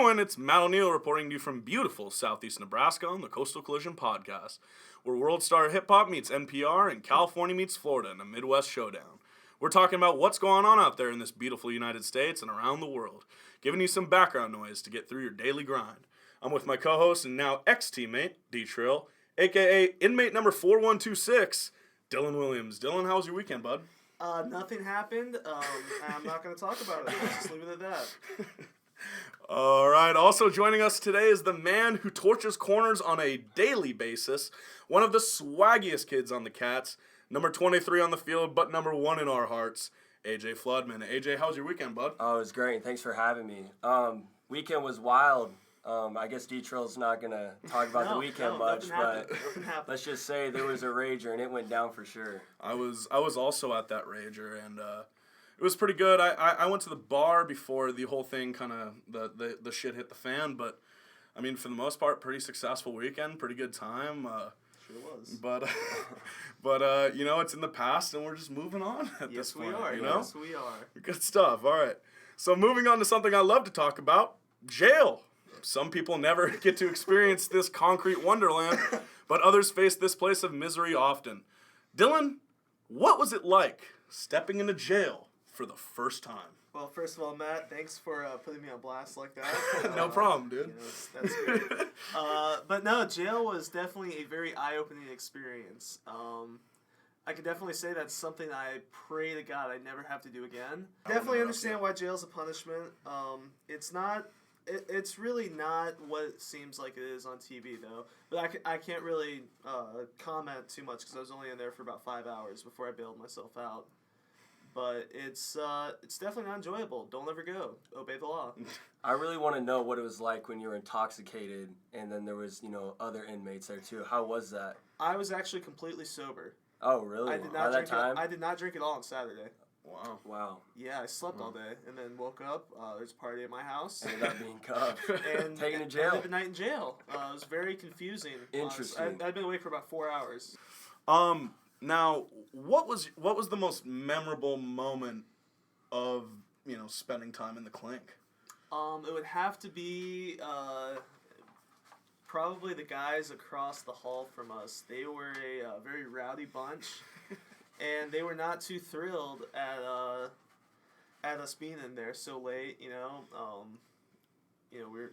going? It's Matt O'Neill reporting to you from beautiful southeast Nebraska on the Coastal Collision Podcast, where World Star Hip Hop meets NPR and California meets Florida in a Midwest showdown. We're talking about what's going on out there in this beautiful United States and around the world, giving you some background noise to get through your daily grind. I'm with my co-host and now ex-teammate, D-Trill, a.k.a. inmate number 4126, Dylan Williams. Dylan, how was your weekend, bud? Nothing happened. I'm not going to talk about it. Let's just leave it at that. All right. Also joining us today is the man who torches corners on a daily basis, one of the swaggiest kids on the Cats, number 23 on the field, but number 1 in our hearts, AJ Flodman. AJ, how was your weekend, bud? Oh, it was great. Thanks for having me. Weekend was wild. I guess D-Trill's not going to talk about the weekend much, but let's just say there was a rager, and it went down for sure. I was also at that rager, and it was pretty good. I went to the bar before the whole thing kind of, the shit hit the fan, but, I mean, for the most part, pretty successful weekend, pretty good time. Sure was. But you know, it's in the past, and we're just moving on at this point. Yes, we are. Good stuff. All right. So moving on to something I love to talk about, jail. Some people never get to experience this concrete wonderland, but others face this place of misery often. Dylan, what was it like stepping into jail for the first time? Well, first of all, Matt, thanks for putting me on blast like that. No problem, dude. You know, that's great. But no, jail was definitely a very eye-opening experience. I can definitely say that's something I pray to God I never have to do again. Definitely understand why jail's a punishment. It's really not what it seems like it is on TV, though. But I can't really comment too much because I was only in there for about 5 hours before I bailed myself out. But it's definitely not enjoyable. Don't ever go. Obey the law. I really want to know what it was like when you were intoxicated and then there was, other inmates there too. How was that? I was actually completely sober. Oh, really? I did not drink at all on Saturday. Wow. Yeah, I slept all day and then woke up. There's a party at my house. Ended up being cuffed. And taken to jail. Ended the night in jail. It was very confusing. Interesting. I'd been awake for about 4 hours. Now, what was the most memorable moment of, spending time in the clink? It would have to be probably the guys across the hall from us. They were a very rowdy bunch, and they were not too thrilled at us being in there so late. We're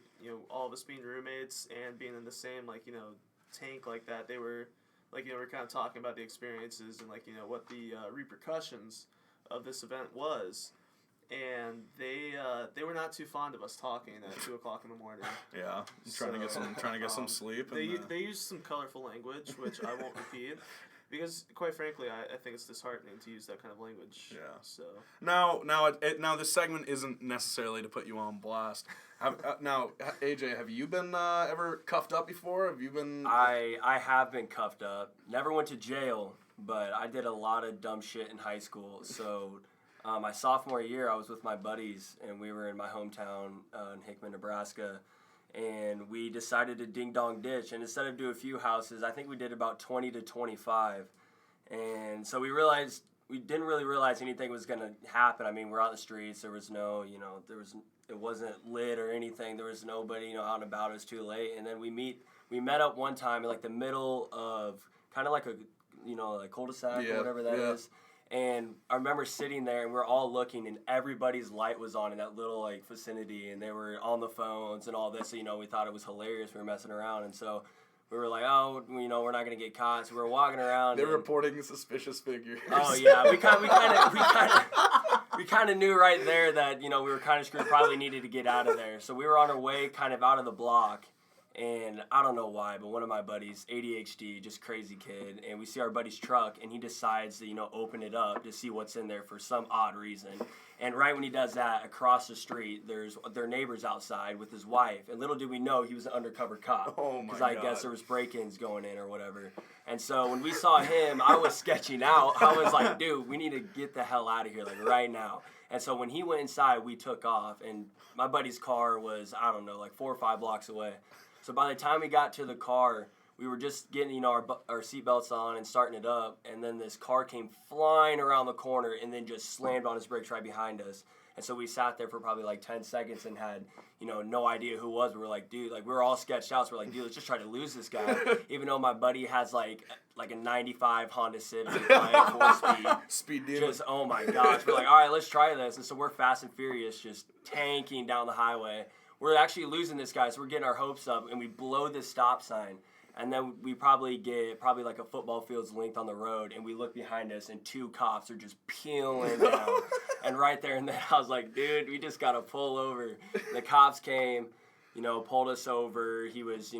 all of us being roommates and being in the same tank like that. They were. We're kind of talking about the experiences and, what the repercussions of this event was. And they were not too fond of us talking at 2 o'clock in the morning. Yeah, trying to get some sleep. They used some colorful language, which I won't repeat. Because, quite frankly, I think it's disheartening to use that kind of language. Yeah. So Now this segment isn't necessarily to put you on blast. Now, AJ, have you been ever cuffed up before? Have you been? I have been cuffed up. Never went to jail, but I did a lot of dumb shit in high school. So, my sophomore year, I was with my buddies, and we were in my hometown in Hickman, Nebraska. And we decided to ding-dong ditch. And instead of do a few houses, I think we did about 20 to 25. And so we didn't really realize anything was going to happen. I mean, we're out in the streets. There was no, it wasn't lit or anything. There was nobody, out and about. It was too late. And then we met up one time in, the middle of kind of like a, like cul-de-sac or whatever that is. And I remember sitting there, and we're all looking, and everybody's light was on in that little, vicinity, and they were on the phones and all this. So, we thought it was hilarious. We were messing around, and so we were like, oh, we're not going to get caught. So we were walking around. They're reporting suspicious figures. Oh, yeah. We kind of knew right there that, we were kind of screwed, probably needed to get out of there. So we were on our way kind of out of the block. And I don't know why, but one of my buddies, ADHD, just crazy kid, and we see our buddy's truck, and he decides to, open it up to see what's in there for some odd reason. And right when he does that, across the street, there's their neighbor's outside with his wife. And little did we know he was an undercover cop. Oh, my God. Because I guess there was break-ins going in or whatever. And so when we saw him, I was sketching out. I was like, dude, we need to get the hell out of here, right now. And so when he went inside, we took off. And my buddy's car was, 4 or 5 blocks away. So by the time we got to the car, we were just getting, our seatbelts on and starting it up, and then this car came flying around the corner and then just slammed on his brakes right behind us. And so we sat there for probably like 10 seconds and had, no idea who it was. We were like, dude, like we were all sketched out. So we're like, dude, let's just try to lose this guy. Even though my buddy has like a 95 Honda Civic, like 4-speed. Speed demon. Just, oh my gosh. We're like, all right, let's try this. And so we're fast and furious, just tanking down the highway. We're actually losing this guy, so we're getting our hopes up, and we blow this stop sign. And then we probably get like a football field's length on the road, and we look behind us, and 2 cops are just peeling down. And right there and then, I was like, dude, we just got to pull over. The cops came, pulled us over. He was,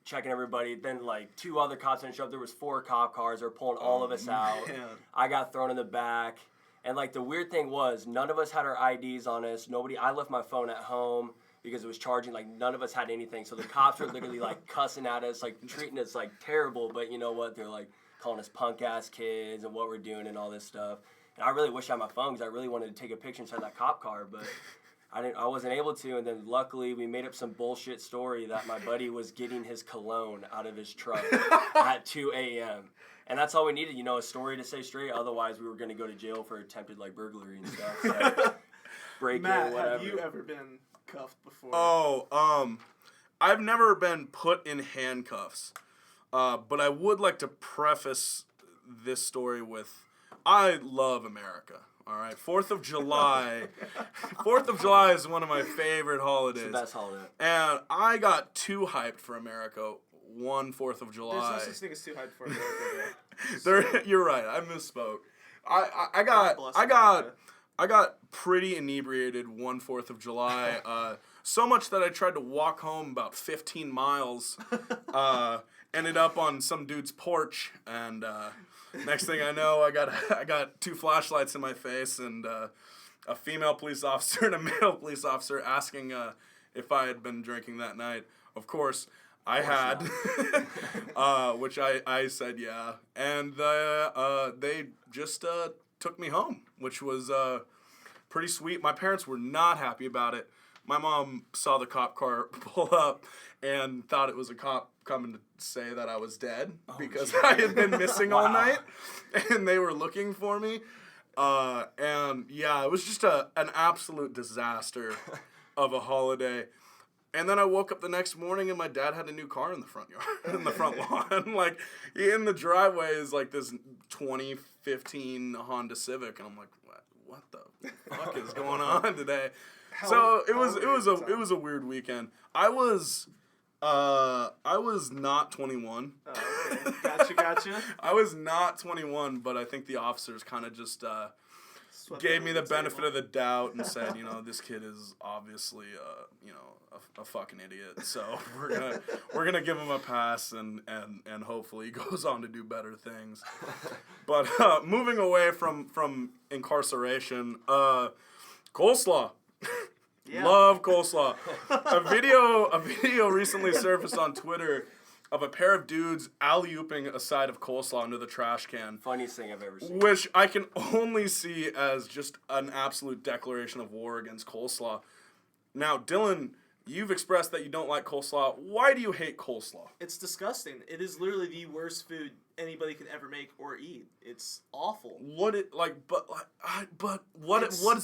checking everybody. Then, like, 2 other cops didn't show up. There was 4 cop cars. They were pulling all of us out. Man. I got thrown in the back. And, like, the weird thing was, none of us had our IDs on us. I left my phone at home because it was charging. Like, none of us had anything. So the cops were literally, like, cussing at us, like, treating us, like, terrible. But you know what? They're, like, calling us punk-ass kids and what we're doing and all this stuff. And I really wish I had my phone because I really wanted to take a picture inside that cop car. But I wasn't able to. And then, luckily, we made up some bullshit story that my buddy was getting his cologne out of his truck at 2 a.m. And that's all we needed, a story to say straight. Otherwise, we were going to go to jail for attempted, like, burglary and stuff. So, break-in, Matt, whatever. have you ever been cuffed before? Oh, I've never been put in handcuffs, but I would like to preface this story with, I love America. All right, 4th of July. 4th of July is one of my favorite holidays. It's the best holiday. And I got too hyped for America. 4th of July. There's no such thing as too hyped for America. You're right. I misspoke. I got pretty inebriated 4th of July. So much that I tried to walk home about 15 miles. Ended up on some dude's porch, and next thing I know, I got 2 flashlights in my face, and a female police officer and a male police officer asking if I had been drinking that night. Of course, I had, which I said yeah, and they just took me home, which was pretty sweet. My parents were not happy about it. My mom saw the cop car pull up and thought it was a cop coming to say that I was dead because I had been missing all night, and they were looking for me. And yeah, it was just an absolute disaster of a holiday. And then I woke up the next morning and my dad had a new car in the front yard, in the front lawn. Like, in the driveway is like this 2015 Honda Civic, and I'm like, what the fuck is going on today? So it was a weird weekend. I was not 21. Oh, okay. Gotcha. I was not 21, but I think the officers kind of just gave me the benefit of the doubt and said, this kid is obviously a fucking idiot. So we're gonna give him a pass and hopefully he goes on to do better things. But moving away from incarceration, coleslaw. Yeah. Love coleslaw. A video recently surfaced on Twitter of a pair of dudes alley-ooping a side of coleslaw into the trash can. Funniest thing I've ever seen. Which I can only see as just an absolute declaration of war against coleslaw. Now, Dylan, you've expressed that you don't like coleslaw. Why do you hate coleslaw? It's disgusting. It is literally the worst food anybody can ever make or eat. It's awful. What is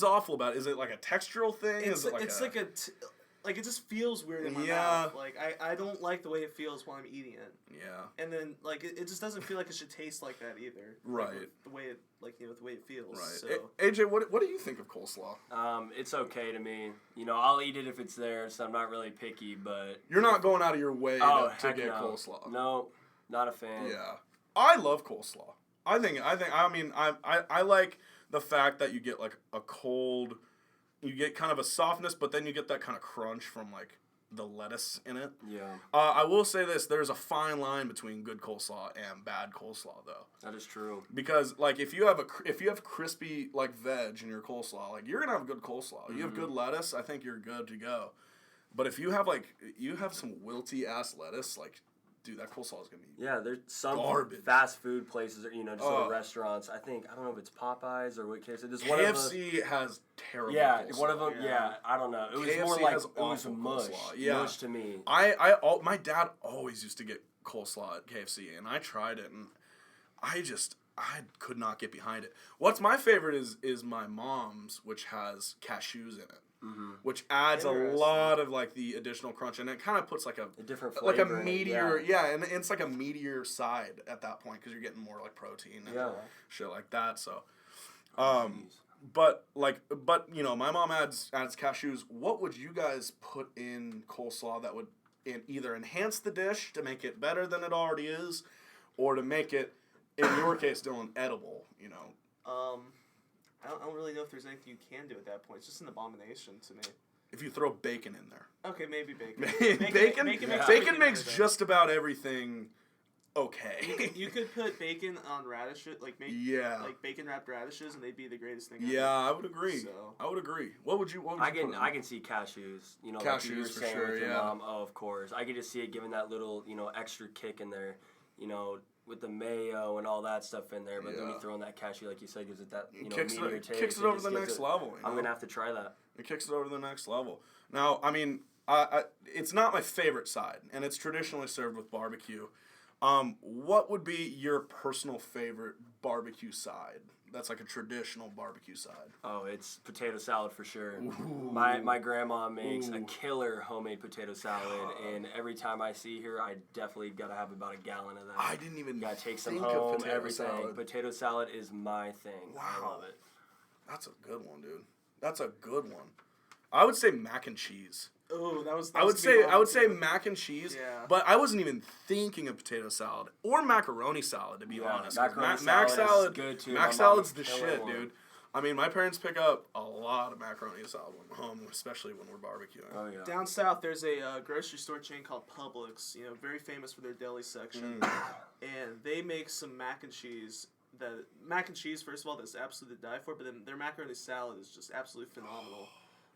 awful about it? Is it like a textural thing? It just feels weird in my mouth. Like, I don't like the way it feels while I'm eating it. Yeah. And then, like, it just doesn't feel like it should taste like that either. Right. Like, the way it feels. Right. So. AJ, what do you think of coleslaw? It's okay to me. I'll eat it if it's there, so I'm not really picky, but... You're not going out of your way to get no. coleslaw. No, not a fan. Yeah. I love coleslaw. I like the fact that you get, like, you get kind of a softness, but then you get that kind of crunch from, like, the lettuce in it. Yeah. I will say this. There's a fine line between good coleslaw and bad coleslaw, though. That is true. Because, like, if you have crispy, like, veg in your coleslaw, like, you're going to have good coleslaw. You have good lettuce, I think you're good to go. But if you have, like, some wilty-ass lettuce, like... Dude, that coleslaw is going to be there's some garbage. Fast food places, or, just little restaurants. I don't know if it's Popeyes or what KFC. KFC has terrible coleslaw. One of them, I don't know. It was KFC more like, has it was awful mush. Coleslaw. Yeah. Mush to me. My dad always used to get coleslaw at KFC, and I tried it, and I could not get behind it. What's my favorite is my mom's, which has cashews in it. Mm-hmm. Which adds a Interesting. lot of like the additional crunch, and it kind of puts like a different like a flavor in it, meatier, and it's like a meatier side at that point because you're getting more like protein and shit like that. So, but you know, my mom adds cashews. What would you guys put in coleslaw that would either enhance the dish to make it better than it already is, or to make it, in your case, Dylan, edible? You know. I don't really know if there's anything you can do at that point. It's just an abomination to me. If you throw bacon in there. Okay, maybe bacon. Bacon makes just about everything okay. You could put bacon on radishes, like bacon wrapped radishes, and they'd be the greatest thing ever. Yeah, I would agree. So. I would agree. What would you put in? I can see cashews. You know, Cashews like you were for saying sure, with your yeah. mom. Oh, of course. I could just see it giving that little, you know, extra kick in there. You know, with the mayo and all that stuff in there, but then you throw in that cashew, like you said, gives it that, you know, meatier taste. Kicks it over the next level. You know? I'm gonna have to try that. It kicks it over to the next level. Now, I mean, it's not my favorite side, and it's traditionally served with barbecue. What would be your personal favorite barbecue side? That's like a traditional barbecue side. Oh, it's potato salad for sure. Ooh. My grandma makes a killer homemade potato salad, and every time I see her, I definitely gotta have about a gallon of that. I didn't even gotta take some think home. of potato Everything. salad. Potato salad is my thing. Wow. I love it. That's a good one, dude. That's a good one. I would say mac and cheese. Oh, that was. I would say mac and cheese, Yeah. but I wasn't even thinking of potato salad or macaroni salad, to be honest. Macaroni Mac salad is good too. Mac My salad's mom the would kill shit, one. dude. I mean, my parents pick up a lot of macaroni salad when we're home, especially when we're barbecuing. Oh yeah. Down south, there's a grocery store chain called Publix. You know, very famous for their deli section, and they make some mac and cheese. Mac and cheese, first of all, that's absolutely to die for. But then their macaroni salad is just absolutely phenomenal.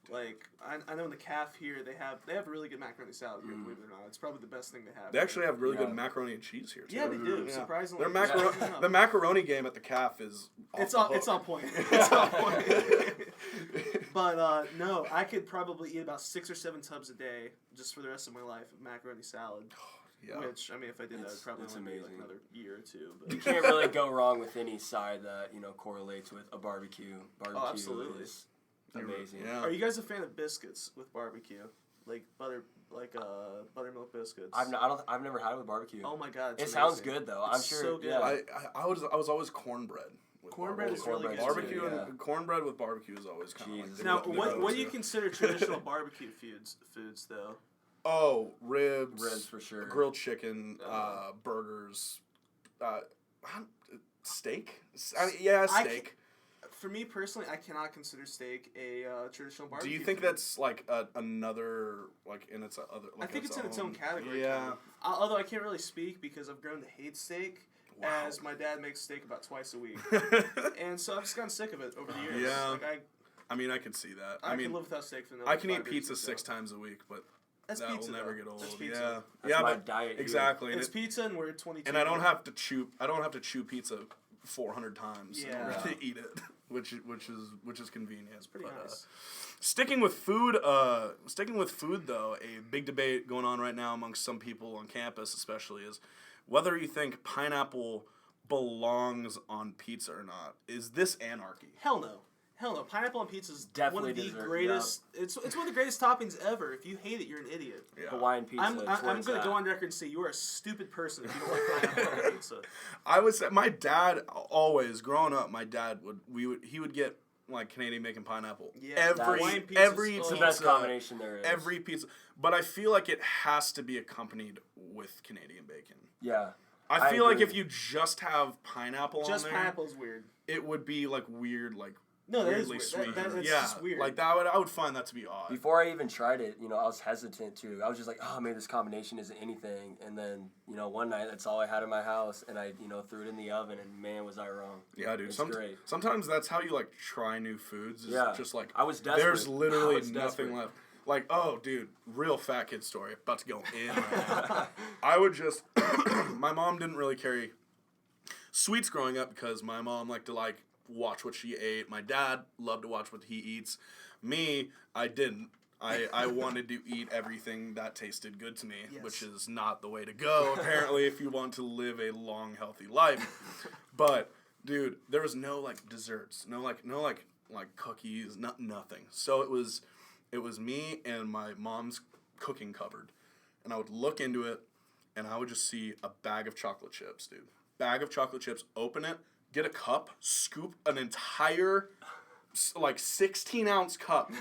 Like I know in the caf here they have really good macaroni salad here. Believe it or not, it's probably the best thing they have. They actually have really good macaroni and cheese here too. Yeah, they do. Surprisingly, The macaroni game at the caf is it's on point. It's on point. But no, I could probably eat about 6 or 7 tubs a day just for the rest of my life of macaroni salad. Yeah. Which, I mean, if I did that, it'd probably only be like another year or two. But. You can't really go wrong with any side that, you know, correlates with a barbecue. Barbecue absolutely. is amazing. Yeah. Are you guys a fan of biscuits with barbecue? Like buttermilk biscuits? I've never had it with barbecue. Oh my god, it it's sounds amazing. good though. It's I'm sure. so good. Yeah. I was always cornbread. Cornbread is really good. Barbecue too, and cornbread with barbecue is always kind of like the Now, go-to. what do you consider traditional barbecue foods though? Oh, ribs. Ribs for sure. Grilled chicken, burgers, steak. Steak. For me personally, I cannot consider steak a traditional Do barbecue. you think food. that's like another in its other? Like I think it's in its own category. Yeah. Kind of. Although I can't really speak because I've grown to hate steak. Wow. As my dad makes steak about twice a week, and so I've just gotten sick of it over the years. Yeah. Like I mean, I can see that. I mean, can live without steak for another I can 5 eat years pizza or so. 6 times a week, but That's that pizza, will never though. get old. That's Yeah. pizza. That's my but diet here. exactly. It's pizza, and we're 22. And I don't have to chew pizza 400 times in order Yeah. to eat it, which is convenient. It's pretty nice. Sticking with food though, a big debate going on right now amongst some people on campus, especially, is whether you think pineapple belongs on pizza or not. Is this anarchy? Hell no. Pineapple on pizza is Definitely one of the dessert, greatest. It's one of the greatest toppings ever. If you hate it, you're an idiot. Yeah. Hawaiian pizza. I'm going to go on record and say you are a stupid person if you don't like pineapple on pizza. I would say my dad always growing up. My dad would get like Canadian bacon pineapple. Yeah, every It's the best combination there is. Every pizza, but I feel like it has to be accompanied with Canadian bacon. Yeah. I feel like agree. if you just have pineapple Just on there, pineapple is weird. it would be like weird, like No, that is weirdly weird. sweet. That's yeah, just weird. like I would find that to be odd. Before I even tried it, you know, I was hesitant too. I was just like, oh, maybe this combination isn't anything. And then, you know, one night that's all I had in my house, and I, you know, threw it in the oven, and man, was I wrong. Yeah, dude. It's Great. Sometimes that's how you like try new foods. Is Yeah. just like I was desperate. there's literally I was nothing desperate. left. Like, oh, dude, real fat kid story. About to go in right now. I would just. My mom didn't really carry sweets growing up because my mom liked to watch what she ate. My dad loved to watch what he eats. Me, I didn't. I wanted to eat everything that tasted good to me, Yes. which is not the way to go, apparently, if you want to live a long, healthy life. But Dude, there was no like desserts, no cookies, nothing. So it was me and my mom's cooking cupboard, and I would look into it, and I would just see a bag of chocolate chips, dude. Bag of chocolate chips. Open it, get a cup, scoop an entire 16-ounce cup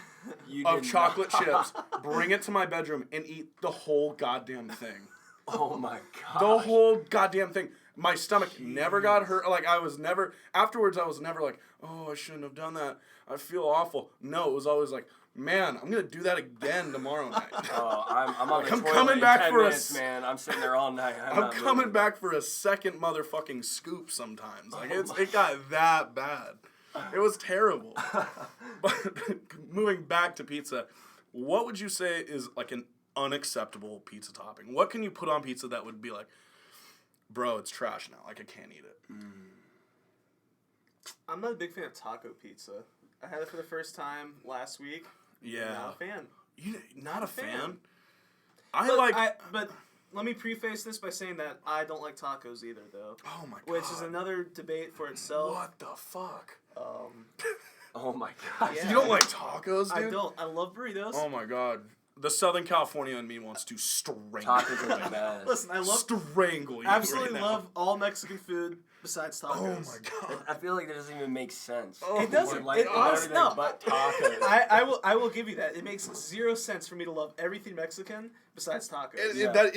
of chocolate chips, bring it to my bedroom, and eat the whole goddamn thing. Oh my god. The whole goddamn thing. My stomach never got hurt. Like, afterwards I was never like, oh, I shouldn't have done that. I feel awful. No, it was always like, man, I'm going to do that again tomorrow night. Oh, I'm on the toilet coming in back 10 for minutes, man. I'm sitting there all night. I'm coming back for a second motherfucking scoop sometimes. Like, it got that bad. It was terrible. But moving back to pizza, what would you say is like an unacceptable pizza topping? What can you put on pizza that would be like, bro, it's trash now. Like, I can't eat it. I'm not a big fan of taco pizza. I had it for the first time last week. Yeah. Not a fan. You not a fan? But let me preface this by saying that I don't like tacos either, though. Oh my god. Which is another debate for itself. What the fuck? Oh my god. Yeah. You don't like tacos, dude? I don't. I love burritos. Oh my god. The Southern California in me wants to strangle Tacos you. are the best. Listen, I love strangle you. absolutely right now. love all Mexican food besides tacos. Oh my god. I feel like that doesn't even make sense. Oh It doesn't. my Like It everything honestly, no. but tacos. I will give you that. It makes zero sense for me to love everything Mexican besides tacos. Yeah. That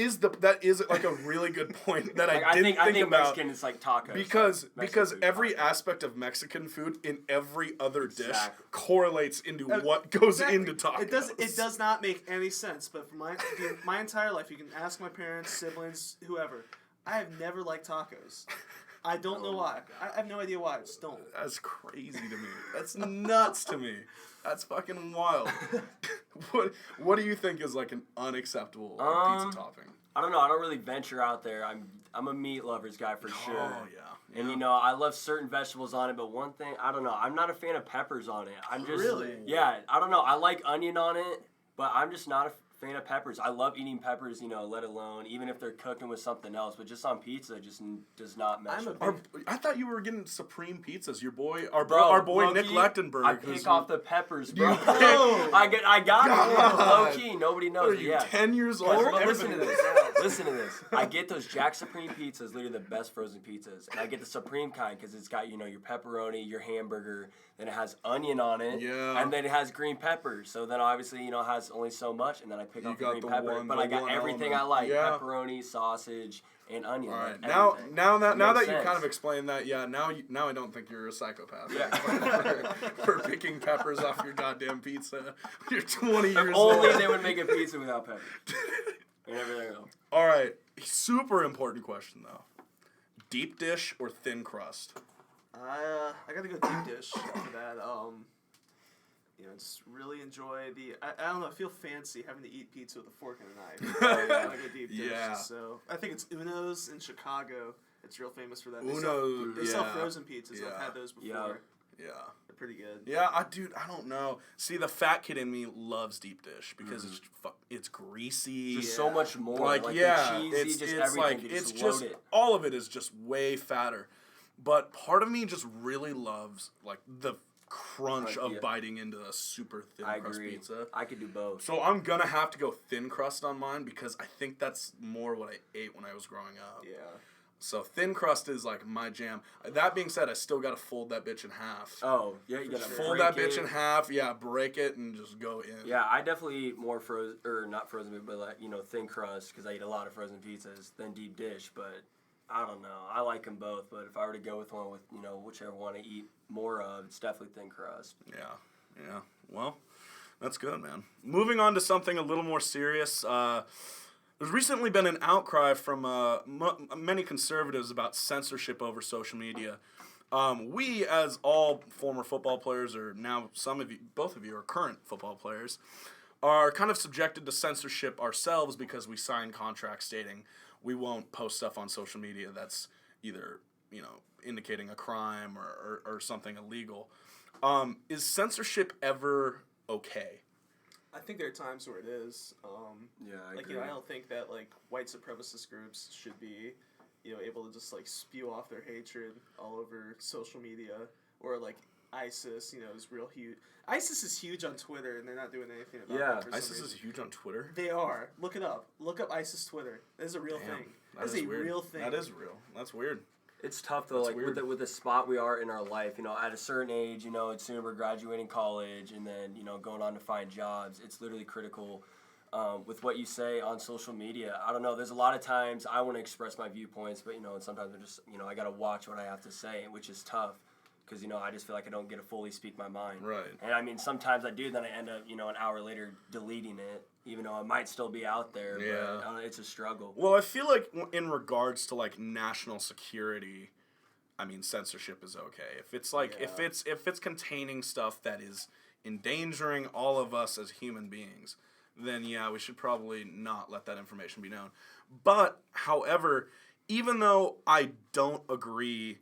is like a really good point that Like, I didn't I think about. Mexican is like tacos. Because like Mexican food, every tacos. aspect of Mexican food in every other dish Exactly. correlates into what goes Exactly. into tacos. It does not make any sense. But for my entire life, you can ask my parents, siblings, whoever. I have never liked tacos. I don't know why. I have no idea why. I just don't. That's crazy to me. That's nuts to me. That's fucking wild. What do you think is like an unacceptable pizza topping? I don't know. I don't really venture out there. I'm a meat lovers guy for sure. Oh yeah. And you know, I love certain vegetables on it, but one thing, I don't know. I'm not a fan of peppers on it. I'm just Really? Yeah, I don't know. I like onion on it, but I'm just not a fan of peppers. I love eating peppers, you know, let alone even if they're cooking with something else, but just on pizza just does not mesh. I'm a with big- me. I thought you were getting Supreme Pizzas. Your boy, our Bro, boy low Nick key, Lechtenberg. I who's- pick off the peppers, bro. You pick- I got it. God. Low key, nobody What knows. are it, you, yeah. 10 years But old? listen to Everybody- this. Listen to this. I get those Jack Supreme pizzas, literally the best frozen pizzas, and I get the Supreme kind because it's got, you know, your pepperoni, your hamburger, then it has onion on it, Yeah. and then it has green pepper. So then obviously, you know, it has only so much, and then I pick You off the got green the pepper. one- But the I got one everything element. I like: Yeah. pepperoni, sausage, and onion. All like right, now everything. that It now makes that you kind of sense. explained that, yeah, now I don't think you're a psychopath. Yeah. for picking peppers off your goddamn pizza. You're 20 years If old. only they would make a pizza without pepper. And everything else. All right, super important question though. Deep dish or thin crust? I gotta go deep dish for that. You know, just really enjoy I don't know. I feel fancy having to eat pizza with a fork and a knife. I go deep dish. Yeah. So I think it's Uno's in Chicago. It's real famous for that. Uno, They sell yeah. frozen pizzas. Yeah. I've had those before. Yeah. Yeah. They're pretty good. Yeah, I don't know. See, the fat kid in me loves deep dish because it's greasy. Just so much more. Like, the yeah, cheesy, it's just it's everything. like You it's just just load it. all of it is just way fatter. But part of me just really loves like the crunch of yeah. biting into a super thin I crust agree. pizza. I could do both. So I'm gonna have to go thin crust on mine because I think that's more what I ate when I was growing up. Yeah. So thin crust is like my jam. That being said, I still gotta fold that bitch in half. Oh, yeah, you gotta Fold break that bitch it. in half, yeah, break it and just go in. Yeah, I definitely eat more frozen, or not frozen, but like, you know, thin crust, because I eat a lot of frozen pizzas, than deep dish, but I don't know. I like them both, but if I were to go with one with, you know, whichever one I eat more of, it's definitely thin crust. Yeah. Well, that's good, man. Moving on to something a little more serious. There's recently been an outcry from many conservatives about censorship over social media. We, as all former football players, or now both of you are current football players, are kind of subjected to censorship ourselves because we sign contracts stating we won't post stuff on social media that's either, you know, indicating a crime or something illegal. Is censorship ever okay? I think there are times where it is. Yeah, I Like, agree. you know, I don't think that, like, white supremacist groups should be able to just like spew off their hatred all over social media, or like ISIS, is real huge. ISIS is huge on Twitter, and they're not doing anything about Yeah. it. For ISIS some is reason. huge on Twitter. They are. Look it up. Look up ISIS Twitter. That is a real thing. That is a weird. real thing. That is real. That's weird. It's tough though, That's like with the spot we are in our life, at a certain age, it's soon we're graduating college and then, going on to find jobs. It's literally critical with what you say on social media. I don't know, there's a lot of times I want to express my viewpoints, but, and sometimes I'm just, I got to watch what I have to say, which is tough because, I just feel like I don't get to fully speak my mind. Right. And I mean, sometimes I do, then I end up, an hour later deleting it, even though it might still be out there, Yeah. but it's a struggle. Well, I feel like in regards to like national security, I mean, censorship is okay. If it's like if it's containing stuff that is endangering all of us as human beings, then yeah, we should probably not let that information be known. But however, even though I don't agree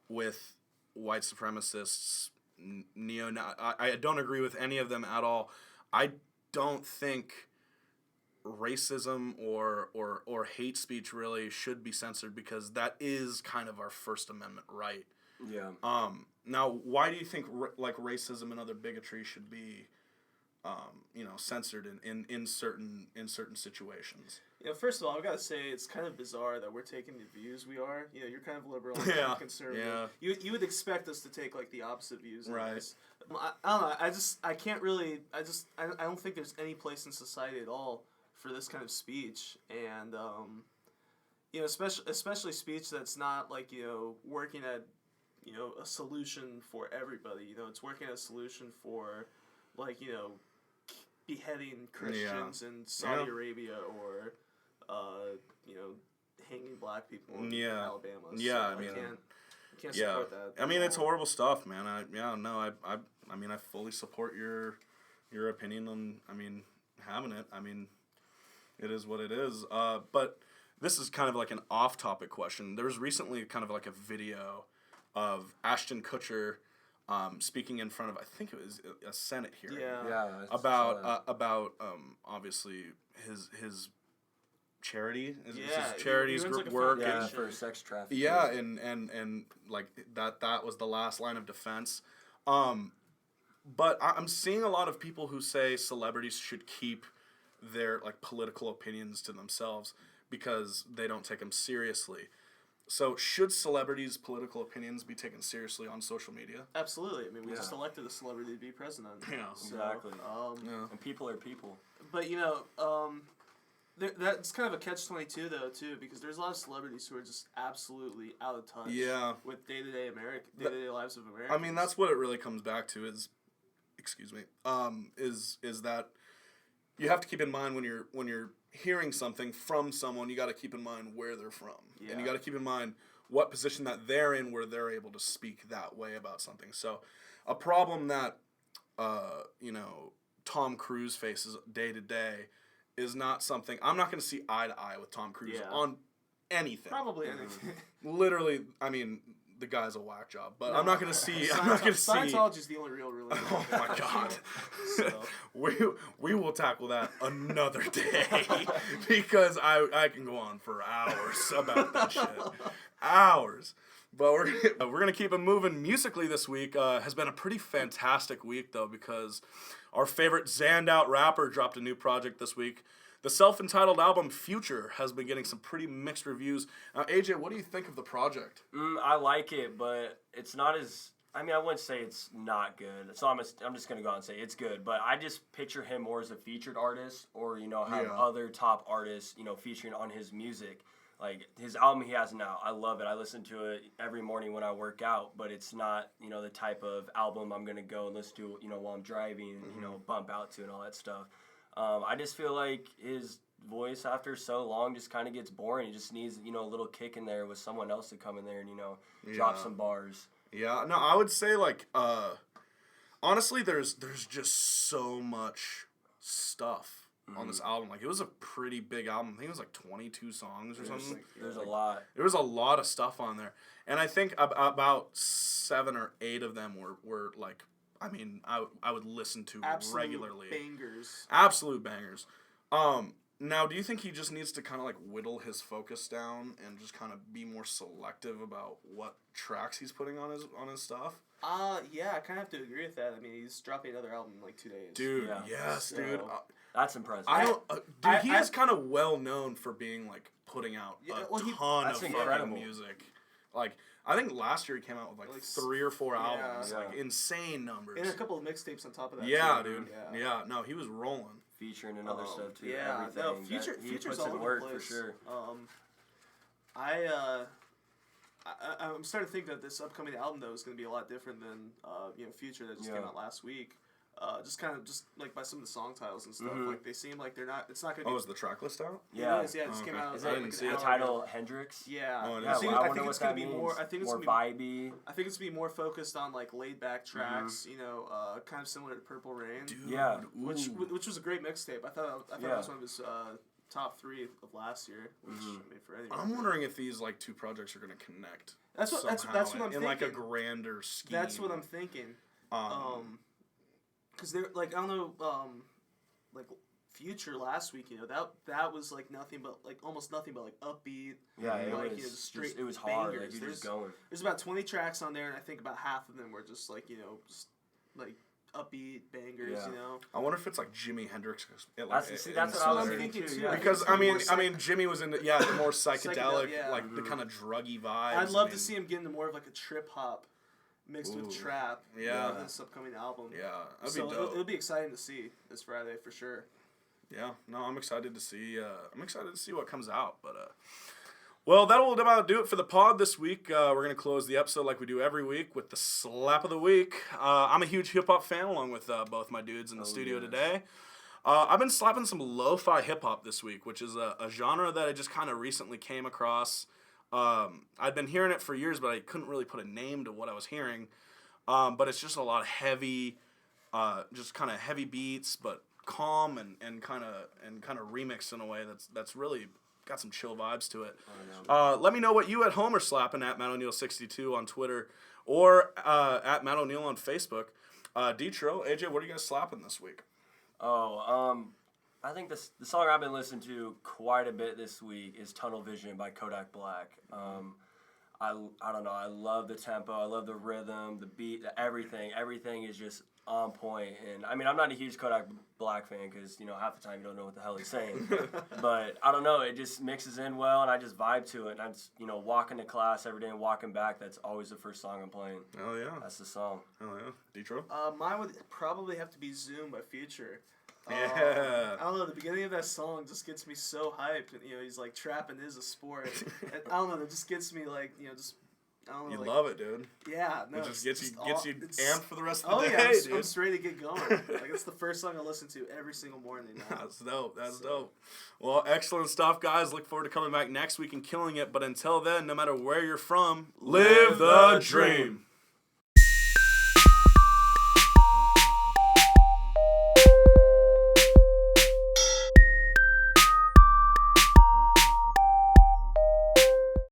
with white supremacists, I don't agree with any of them at all. I don't think racism or hate speech really should be censored because that is kind of our First Amendment right. Yeah. Now, why do you think like racism and other bigotry should be, censored in certain situations? First of all, I've got to say it's kind of bizarre that we're taking the views we are. You're kind of liberal, I'm Yeah, kind of conservative. yeah. You would expect us to take like the opposite views. Right. I don't know. I can't really. I don't think there's any place in society at all for this kind of speech, and especially speech that's not like working at a solution for everybody. It's working at a solution for like beheading Christians in Saudi Arabia or hanging black people in Alabama. Yeah, So I mean, I can't support that. I mean, it's horrible stuff, man. I mean, I fully support your opinion on, having it. I mean, it is what it is. But this is kind of like an off-topic question. There was recently kind of like a video of Ashton Kutcher speaking in front of, I think it was a Senate hearing. Yeah. About obviously his charity. His charity's he runs like a work. foundation. For sex trafficking. Yeah, and like that was the last line of defense. But I'm seeing a lot of people who say celebrities should keep their like political opinions to themselves because they don't take them seriously. So should celebrities' political opinions be taken seriously on social media? Absolutely. I mean, we just elected a celebrity to be president. Yeah, so, exactly. And people are people. But that's kind of a catch-22 though too, because there's a lot of celebrities who are just absolutely out of touch. Yeah. With day-to-day lives of Americans. I mean, that's what it really comes back to is that you have to keep in mind when you're hearing something from someone, you got to keep in mind where they're from. Yeah. And you got to keep in mind what position that they're in where they're able to speak that way about something. So a problem that Tom Cruise faces day to day is not something I'm not going to see eye to eye with Tom Cruise on anything. Probably anything. Literally, I mean, the guy's a whack job, but I'm not going to see. I'm not going to see. Scientology's the only real religion. Oh my God! So. we will tackle that another day because I can go on for hours about that shit, hours. But we're gonna keep it moving musically this week. Has been a pretty fantastic week though because our favorite Zanned Out rapper dropped a new project this week. The self-entitled album Future has been getting some pretty mixed reviews. Now, AJ, what do you think of the project? I like it, but it's not as... I mean, I wouldn't say it's not good. So I'm just going to go out and say it's good. But I just picture him more as a featured artist or, have other top artists, featuring on his music. Like, his album he has now, I love it. I listen to it every morning when I work out. But it's not, the type of album I'm going to go and listen to, while I'm driving and, bump out to and all that stuff. I just feel like his voice after so long just kind of gets boring. He just needs, a little kick in there with someone else to come in there and, drop some bars. Yeah, no, I would say, like, honestly, there's just so much stuff on this album. Like, it was a pretty big album. I think it was, like, 22 songs or something. There's a lot. There was a lot of stuff on there. And I think about 7 or 8 of them were like, I mean, I would listen to regularly. Bangers. Absolute bangers. Now, do you think he just needs to kind of like whittle his focus down and just kind of be more selective about what tracks he's putting on his stuff? Yeah, I kind of have to agree with that. I mean, he's dropping another album in like 2 days. Dude, Yeah. yes, So- dude. That's impressive. I don't. Dude, he I- is kind of well known for being like putting out Yeah, a well, ton that's of incredible. fucking music. Like, I think last year he came out with like 3 or 4 albums, Yeah. like insane numbers. And a couple of mixtapes on top of that. Yeah, too. dude. Yeah, no, he was rolling. Featuring and other stuff too. Yeah, everything. no, He Future's puts all in over work the place. for sure. I'm starting to think that this upcoming album though is going to be a lot different than Future that just came out last week. Just like by some of the song titles and stuff. Like they seem like they're not. It's not going to be. Oh, is the track list out? Yeah. It is, yeah, it just came out. Is I it didn't see the it. title Hendrix? Yeah. Oh, it Yeah, is. well, I wonder what it's that gonna be means. more. I think it's more gonna be vibey. I think it's gonna be more focused on like laid back tracks. Kind of similar to Purple Rain. Dude, Yeah. Which ooh. was a great mixtape. I thought it was one of his top 3 of last year. Which I mean, for anyone. I'm wondering if these like 2 projects are gonna connect. That's what somehow I'm in thinking. like a grander scheme. That's what I'm thinking. Because they're like I don't know, like Future last week, that was like nothing but like almost nothing but like upbeat. Yeah, it like, was straight just, it was hard. bangers. Like you just going. There's about 20 tracks on there, and I think about half of them were just like just like upbeat bangers. Yeah. I wonder if it's like Jimi Hendrix. That's what I was thinking too. Yeah. Because I mean, Jimmy was into the more psychedelic, yeah. like the kind of druggy vibes. I'd love to see him get into more of like a trip hop mixed with trap. Yeah. This upcoming album. Yeah, that'd So be dope. it'll be exciting to see this Friday for sure. Yeah, no, I'm excited to see. What comes out. But well, that'll about do it for the pod this week. We're gonna close the episode like we do every week with the slap of the week. I'm a huge hip hop fan, along with both my dudes in the studio today. I've been slapping some lo-fi hip hop this week, which is a genre that I just kind of recently came across. I'd been hearing it for years, but I couldn't really put a name to what I was hearing. But it's just a lot of heavy, just kind of heavy beats, but calm and kind of remixed in a way that's really got some chill vibes to it. Let me know what you at home are slapping at Matt O'Neill 62 on Twitter or at Matt O'Neill on Facebook. Detro, AJ, what are you guys slapping this week? I think the song I've been listening to quite a bit this week is Tunnel Vision by Kodak Black. I don't know. I love the tempo. I love the rhythm, the beat, everything. Everything is just on point. And I mean, I'm not a huge Kodak Black fan because half the time you don't know what the hell he's saying. But I don't know. It just mixes in well, and I just vibe to it. And I'm just walking to class every day and walking back. That's always the first song I'm playing. Oh yeah, that's the song. Oh yeah, Detro. Mine would probably have to be Zoom by Future. Yeah. I don't know. The beginning of that song just gets me so hyped. He's like trapping is a sport. And, I don't know. It just gets me like just. I don't know. You like, love it, dude. Yeah, no. It just gets you amped for the rest of Oh the yeah, day, I'm dude. just ready to get going. Like it's the first song I listen to every single morning now. That's dope. That's dope. Well, excellent stuff, guys. Look forward to coming back next week and killing it. But until then, no matter where you're from, live the dream.